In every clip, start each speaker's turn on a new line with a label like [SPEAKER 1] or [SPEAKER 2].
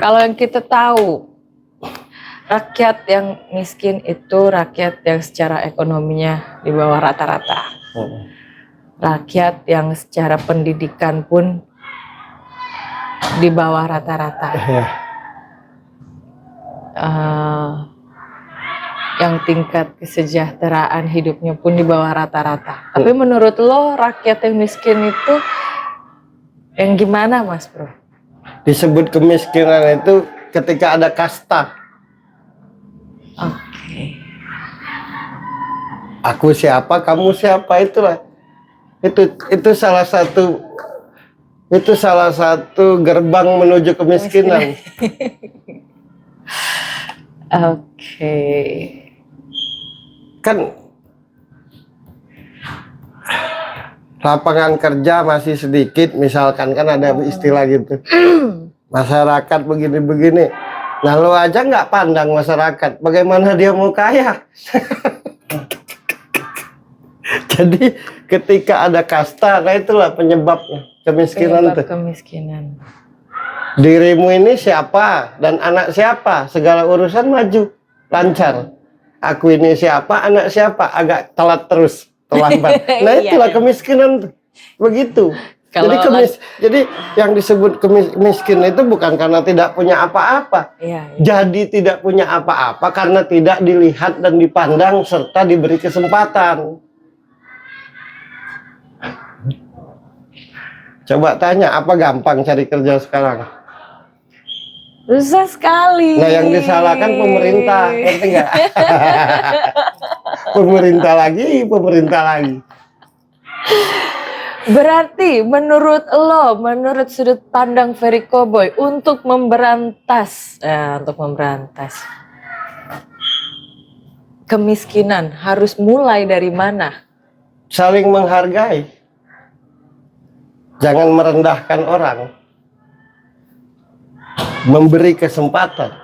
[SPEAKER 1] Kalau yang kita tahu, rakyat yang miskin itu rakyat yang secara ekonominya di bawah rata-rata. Rakyat yang secara pendidikan pun di bawah rata-rata. Yang tingkat kesejahteraan hidupnya pun di bawah rata-rata. Tapi menurut lo rakyat yang miskin itu yang gimana, Mas Bro?
[SPEAKER 2] Disebut kemiskinan itu ketika ada kasta.
[SPEAKER 1] Oke.
[SPEAKER 2] Aku siapa, kamu siapa, itulah. Itu salah satu gerbang menuju kemiskinan.
[SPEAKER 1] Oke.
[SPEAKER 2] Kan lapangan kerja masih sedikit, misalkan kan ada istilah gitu. Masyarakat begini-begini. Nah, lo aja nggak pandang masyarakat, bagaimana dia mau kaya? Jadi ketika ada kasta, nah itulah penyebabnya kemiskinan.
[SPEAKER 1] Kemiskinan.
[SPEAKER 2] Dirimu ini siapa dan anak siapa, segala urusan maju lancar. Aku ini siapa, anak siapa, agak telat terus, terlambat. Nah itulah kemiskinan, begitu. Jadi yang disebut miskin itu bukan karena tidak punya apa-apa. Jadi tidak punya apa-apa karena tidak dilihat dan dipandang serta diberi kesempatan. Coba tanya, apa gampang cari kerja sekarang?
[SPEAKER 1] Susah sekali.
[SPEAKER 2] Nah, yang disalahkan pemerintah, ngerti nggak? Pemerintah lagi.
[SPEAKER 1] Berarti menurut sudut pandang Ferry Cowboy untuk memberantas kemiskinan harus mulai dari mana?
[SPEAKER 2] Saling menghargai. Jangan merendahkan orang. Memberi kesempatan.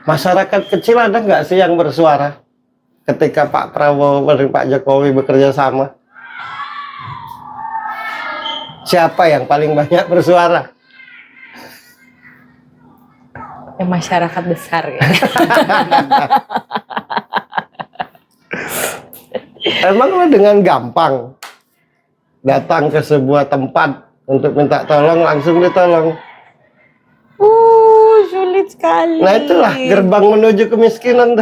[SPEAKER 2] Masyarakat kecil ada nggak sih yang bersuara ketika Pak Prabowo dan Pak Jokowi bekerja sama? Siapa yang paling banyak bersuara?
[SPEAKER 1] Masyarakat besar ya.
[SPEAKER 2] Emang lo dengan gampang datang ke sebuah tempat untuk minta tolong langsung ditolong?
[SPEAKER 1] Sulit sekali.
[SPEAKER 2] Nah itulah gerbang menuju kemiskinan.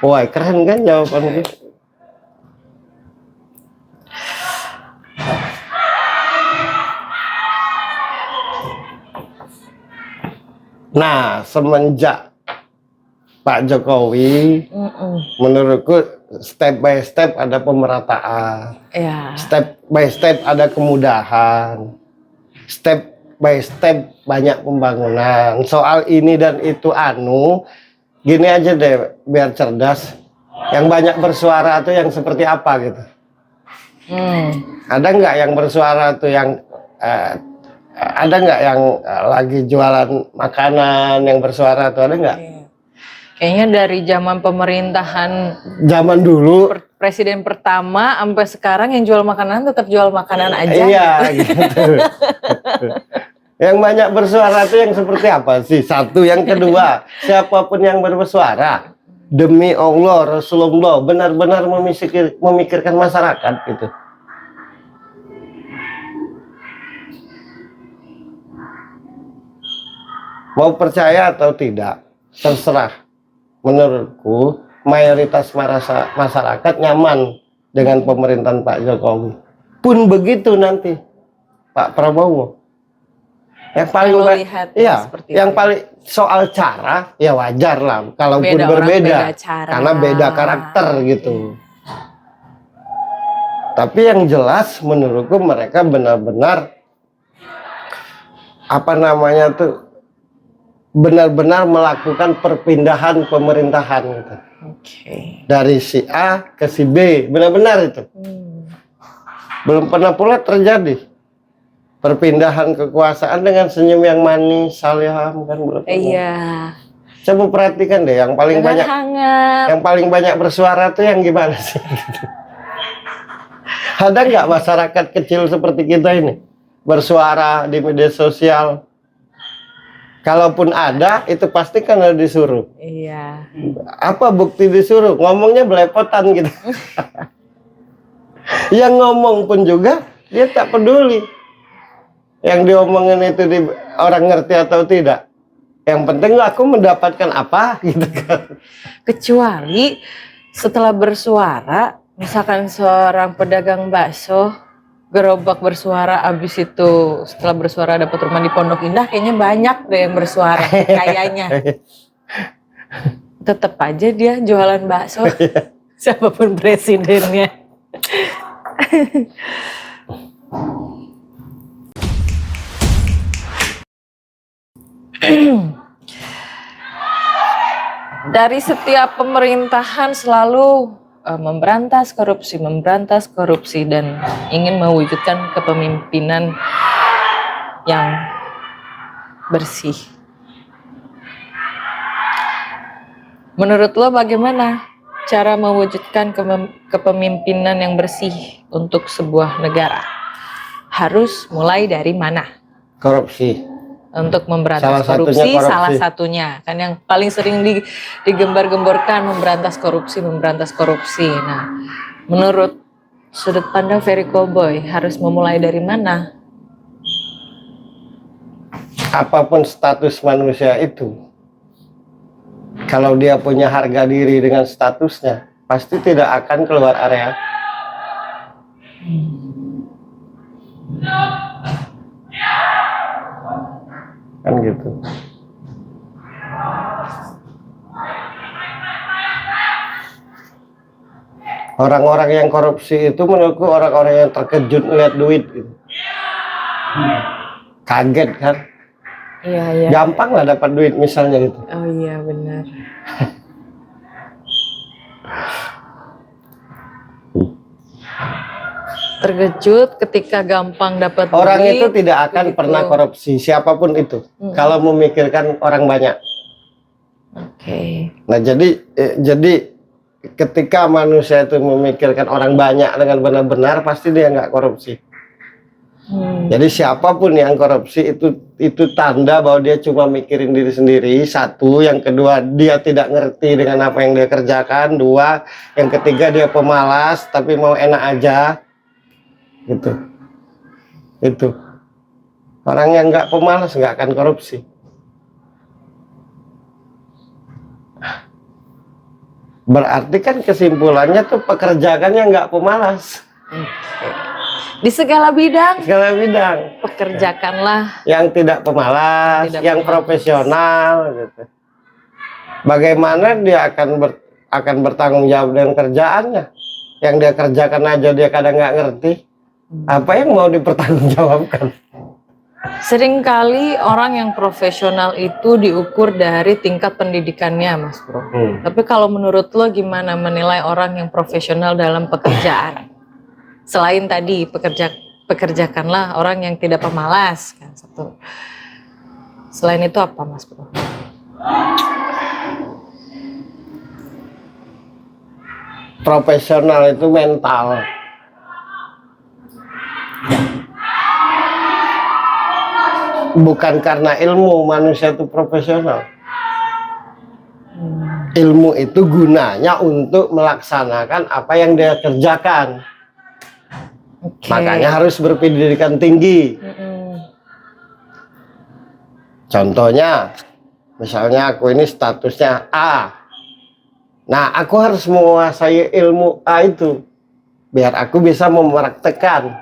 [SPEAKER 2] Wah, keren kan jawaban gue. Nah, semenjak Pak Jokowi, menurutku step by step ada pemerataan, step by step ada kemudahan, step by step banyak pembangunan. Soal ini dan itu gini aja deh biar cerdas. Yang banyak bersuara tuh yang seperti apa gitu? Ada nggak yang bersuara tuh yang ada nggak yang lagi jualan makanan yang bersuara tuh, ada nggak?
[SPEAKER 1] Kayaknya dari zaman pemerintahan
[SPEAKER 2] zaman dulu
[SPEAKER 1] presiden pertama sampai sekarang yang jual makanan tetap jual makanan aja.
[SPEAKER 2] Iya gitu. Yang banyak bersuara itu yang seperti apa sih? Satu, yang kedua, siapapun yang bersuara demi Allah Rasulullah benar-benar memikirkan masyarakat gitu. Mau percaya atau tidak, terserah. Menurutku mayoritas masyarakat nyaman dengan pemerintahan Pak Jokowi. Pun begitu nanti Pak Prabowo. Yang paling paling soal cara ya wajar lah, kalaupun berbeda karena beda karakter gitu. Tapi yang jelas menurutku mereka benar-benar benar-benar melakukan perpindahan pemerintahan gitu. Dari si A ke si B, benar-benar itu. Belum pernah pula terjadi perpindahan kekuasaan dengan senyum yang manis, Saliham kan belum pernah.
[SPEAKER 1] Iya.
[SPEAKER 2] Coba perhatikan deh, yang paling
[SPEAKER 1] Dengan
[SPEAKER 2] banyak
[SPEAKER 1] hangat.
[SPEAKER 2] yang paling banyak bersuara tuh yang gimana sih? Ada nggak masyarakat kecil seperti kita ini bersuara di media sosial? Kalaupun ada, itu pasti kan udah disuruh.
[SPEAKER 1] Iya.
[SPEAKER 2] Apa bukti disuruh? Ngomongnya belepotan gitu. Yang ngomong pun juga dia tak peduli. Yang diomongin itu orang ngerti atau tidak. Yang penting aku mendapatkan apa gitu kan.
[SPEAKER 1] Kecuali setelah bersuara, misalkan seorang pedagang bakso gerobak bersuara, abis itu setelah bersuara dapat rumah di Pondok Indah, kayaknya banyak deh yang bersuara, kayaknya. Tetap aja dia jualan bakso, siapapun presidennya. Dari setiap pemerintahan selalu memberantas korupsi, dan ingin mewujudkan kepemimpinan yang bersih. Menurut lo bagaimana cara mewujudkan kepemimpinan yang bersih untuk sebuah negara? Harus mulai dari mana?
[SPEAKER 2] Korupsi.
[SPEAKER 1] Untuk memberantas korupsi, salah satunya kan yang paling sering digembar-gemborkan memberantas korupsi. Nah, menurut sudut pandang Ferry Cowboy harus memulai dari mana?
[SPEAKER 2] Apapun status manusia itu, kalau dia punya harga diri dengan statusnya, pasti tidak akan keluar area. Kan gitu. Orang-orang yang korupsi itu menurutku orang-orang yang terkejut melihat duit gitu. Kaget kan?
[SPEAKER 1] Iya.
[SPEAKER 2] Gampang lah dapat duit misalnya gitu.
[SPEAKER 1] Oh iya benar. Terkejut ketika gampang dapat duit.
[SPEAKER 2] Orang itu tidak akan pernah korupsi, siapapun itu. Kalau memikirkan orang banyak.
[SPEAKER 1] Oke.
[SPEAKER 2] Nah jadi ketika manusia itu memikirkan orang banyak dengan benar-benar, pasti dia nggak korupsi. Jadi siapapun yang korupsi itu tanda bahwa dia cuma mikirin diri sendiri. Satu, yang kedua dia tidak ngerti dengan apa yang dia kerjakan. Dua, yang ketiga dia pemalas tapi mau enak aja. Gitu. Itu. Orang yang nggak pemalas nggak akan korupsi. Berarti kan kesimpulannya tuh pekerjaannya nggak pemalas.
[SPEAKER 1] Di segala bidang.
[SPEAKER 2] Segala bidang.
[SPEAKER 1] Pekerjakanlah
[SPEAKER 2] yang tidak pemalas, yang profesional gitu. Bagaimana dia akan bertanggung jawab dengan kerjaannya? Yang dia kerjakan aja dia kadang nggak ngerti. Apa yang mau dipertanggungjawabkan?
[SPEAKER 1] Seringkali orang yang profesional itu diukur dari tingkat pendidikannya, Mas Bro. Tapi kalau menurut lo gimana menilai orang yang profesional dalam pekerjaan? Selain tadi pekerjakanlah orang yang tidak pemalas kan satu. Selain itu apa, Mas Bro?
[SPEAKER 2] Profesional itu mental. Bukan karena ilmu manusia itu profesional. Ilmu itu gunanya untuk melaksanakan apa yang dia kerjakan. Makanya harus berpendidikan tinggi. Contohnya, misalnya aku ini statusnya A. Nah, aku harus menguasai ilmu A itu biar aku bisa mempraktekkan.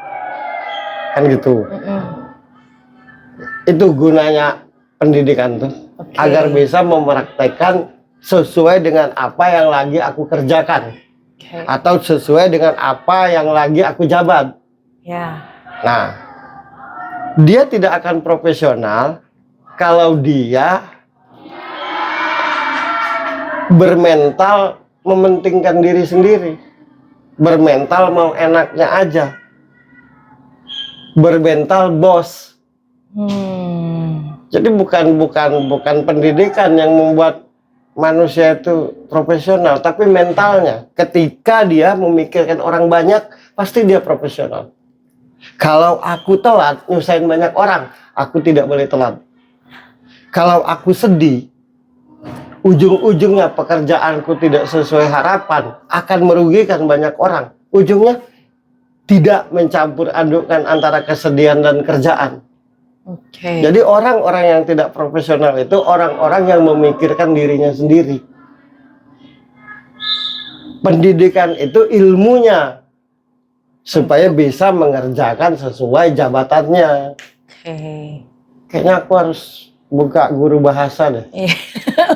[SPEAKER 2] Kan gitu. Itu gunanya pendidikan tuh, agar bisa mempraktekkan sesuai dengan apa yang lagi aku kerjakan, atau sesuai dengan apa yang lagi aku jabat. Nah, dia tidak akan profesional kalau dia bermental mementingkan diri sendiri, bermental mau enaknya aja, bermental bos. Jadi bukan pendidikan yang membuat manusia itu profesional, tapi mentalnya ketika dia memikirkan orang banyak, pasti dia profesional. Kalau aku telat nyusahin banyak orang, aku tidak boleh telat. Kalau aku sedih, ujung-ujungnya pekerjaanku tidak sesuai harapan, akan merugikan banyak orang. Ujungnya tidak mencampur adukkan antara kesedihan dan kerjaan. Jadi orang-orang yang tidak profesional itu orang-orang yang memikirkan dirinya sendiri. Pendidikan itu ilmunya supaya bisa mengerjakan sesuai jabatannya. Kayaknya aku harus buka guru bahasa deh.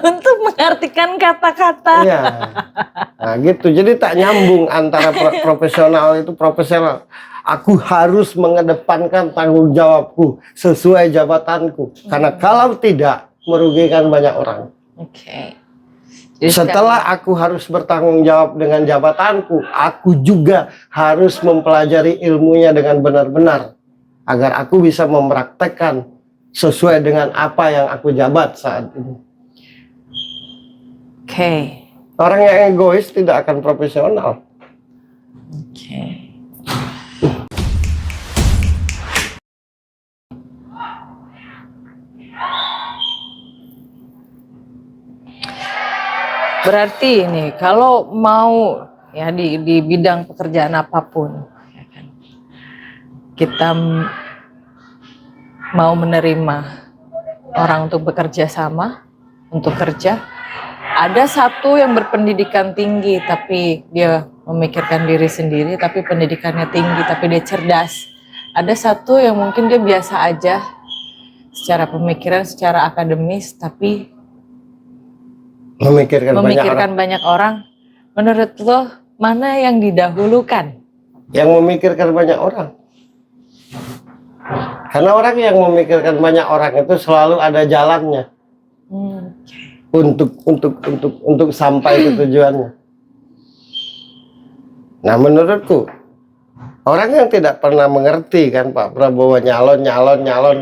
[SPEAKER 1] Untuk mengartikan kata-kata.
[SPEAKER 2] Iya. Nah gitu. Jadi tak nyambung antara profesional itu profesional. Aku harus mengedepankan tanggung jawabku sesuai jabatanku. Karena kalau tidak, merugikan banyak orang. Jadi setelah aku harus bertanggung jawab dengan jabatanku, aku juga harus mempelajari ilmunya dengan benar-benar. Agar aku bisa mempraktekkan sesuai dengan apa yang aku jabat saat ini. Orang yang egois tidak akan profesional.
[SPEAKER 1] Berarti ini kalau mau ya di bidang pekerjaan apapun, ya kan, kita mau menerima orang untuk bekerja sama, untuk kerja, ada satu yang berpendidikan tinggi tapi dia memikirkan diri sendiri, tapi pendidikannya tinggi tapi dia cerdas. Ada satu yang mungkin dia biasa aja secara pemikiran, secara akademis, tapi memikirkan banyak orang. Menurut lo mana yang didahulukan?
[SPEAKER 2] Yang memikirkan banyak orang. Karena orang yang memikirkan banyak orang itu selalu ada jalannya untuk sampai ke tujuannya. Nah menurutku orang yang tidak pernah mengerti kan Pak Prabowo nyalon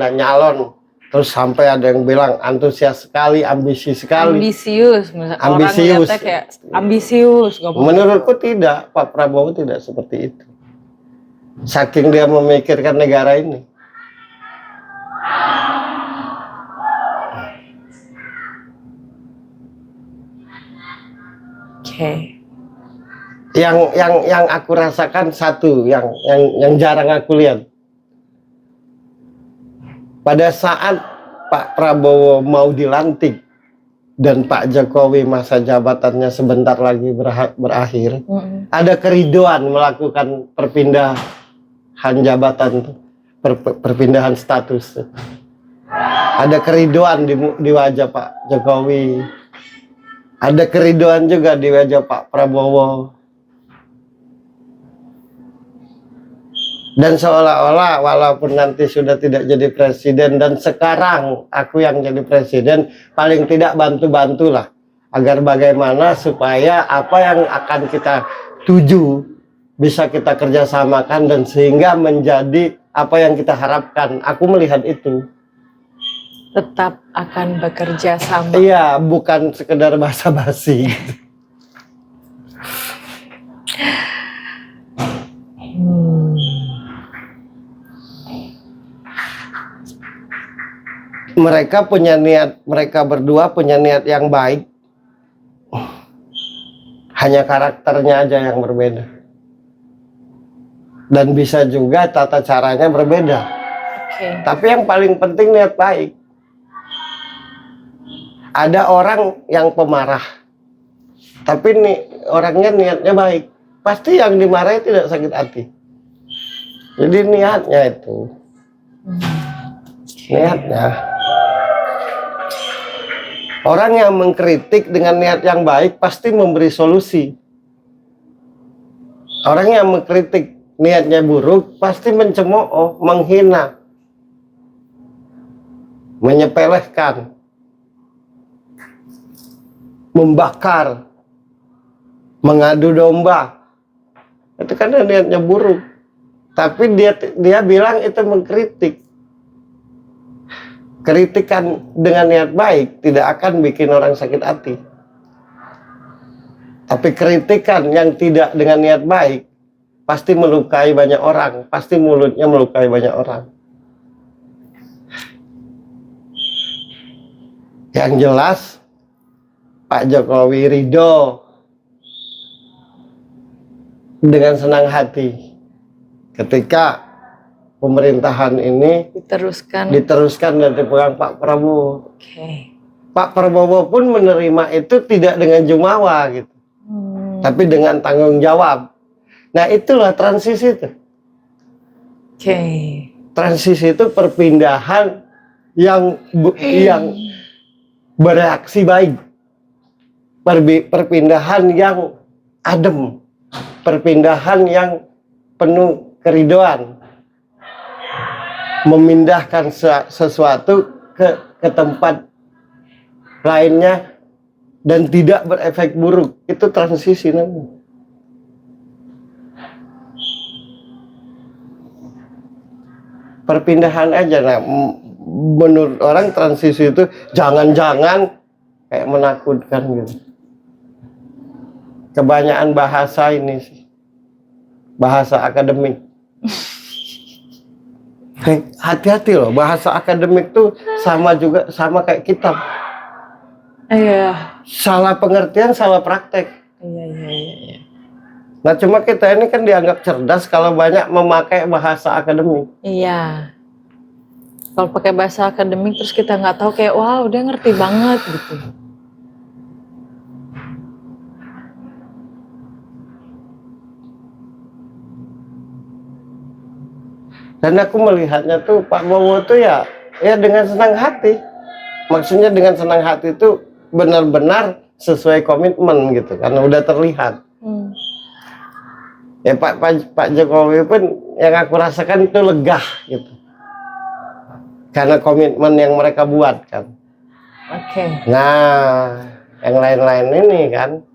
[SPEAKER 2] dan nyalon. Terus sampai ada yang bilang antusias sekali, ambisi sekali.
[SPEAKER 1] Ambisius.
[SPEAKER 2] Ambisius.
[SPEAKER 1] Orang kayak ambisius.
[SPEAKER 2] Menurutku tidak, Pak Prabowo tidak seperti itu. Saking dia memikirkan negara ini. Yang aku rasakan satu, yang jarang aku lihat. Pada saat Pak Prabowo mau dilantik dan Pak Jokowi masa jabatannya sebentar lagi berakhir, ada keriduan melakukan perpindahan jabatan, perpindahan status. Ada keriduan di wajah Pak Jokowi, ada keriduan juga di wajah Pak Prabowo. Dan seolah-olah walaupun nanti sudah tidak jadi presiden dan sekarang aku yang jadi presiden, paling tidak bantu-bantulah agar bagaimana supaya apa yang akan kita tuju bisa kita kerjasamakan dan sehingga menjadi apa yang kita harapkan. Aku melihat itu.
[SPEAKER 1] Tetap akan bekerja sama.
[SPEAKER 2] Iya, bukan sekedar basa-basi. Mereka punya niat, mereka berdua punya niat yang baik. Hanya karakternya aja yang berbeda. Dan bisa juga tata caranya berbeda. Tapi yang paling penting niat baik. Ada orang yang pemarah. Tapi orangnya niatnya baik. Pasti yang dimarahi tidak sakit hati. Jadi niatnya itu. Niatnya. Orang yang mengkritik dengan niat yang baik pasti memberi solusi. Orang yang mengkritik niatnya buruk pasti mencemooh, menghina, menyepelekan, membakar, mengadu domba. Itu karena niatnya buruk. Tapi dia bilang itu mengkritik. Kritikan dengan niat baik tidak akan bikin orang sakit hati. Tapi kritikan yang tidak dengan niat baik pasti melukai banyak orang, pasti mulutnya melukai banyak orang. Yang jelas Pak Jokowi ridho dengan senang hati ketika pemerintahan ini diteruskan dan dipegang Pak Prabowo. Pak Prabowo pun menerima itu tidak dengan jumawa gitu, tapi dengan tanggung jawab. Nah itulah transisi itu. Transisi itu perpindahan yang bereaksi baik, perpindahan yang adem, perpindahan yang penuh keridoan, memindahkan sesuatu ke tempat lainnya dan tidak berefek buruk. Itu transisi namanya. Perpindahan aja. Nah, menurut orang transisi itu jangan-jangan kayak menakutkan gitu. Kebanyakan bahasa ini sih, bahasa akademik. Hati-hati loh, bahasa akademik tuh sama kayak kitab.
[SPEAKER 1] Iya.
[SPEAKER 2] Salah pengertian, salah praktek.
[SPEAKER 1] Iya.
[SPEAKER 2] Nah cuma kita ini kan dianggap cerdas kalau banyak memakai bahasa akademik.
[SPEAKER 1] Iya. Kalau pakai bahasa akademik terus kita nggak tahu kayak wow dia ngerti banget gitu.
[SPEAKER 2] Dan aku melihatnya tuh Pak Bowo tuh ya dengan senang hati. Maksudnya dengan senang hati itu benar-benar sesuai komitmen gitu, karena udah terlihat. Ya Pak Jokowi pun yang aku rasakan itu lega gitu, karena komitmen yang mereka buat kan. Nah yang lain-lain ini kan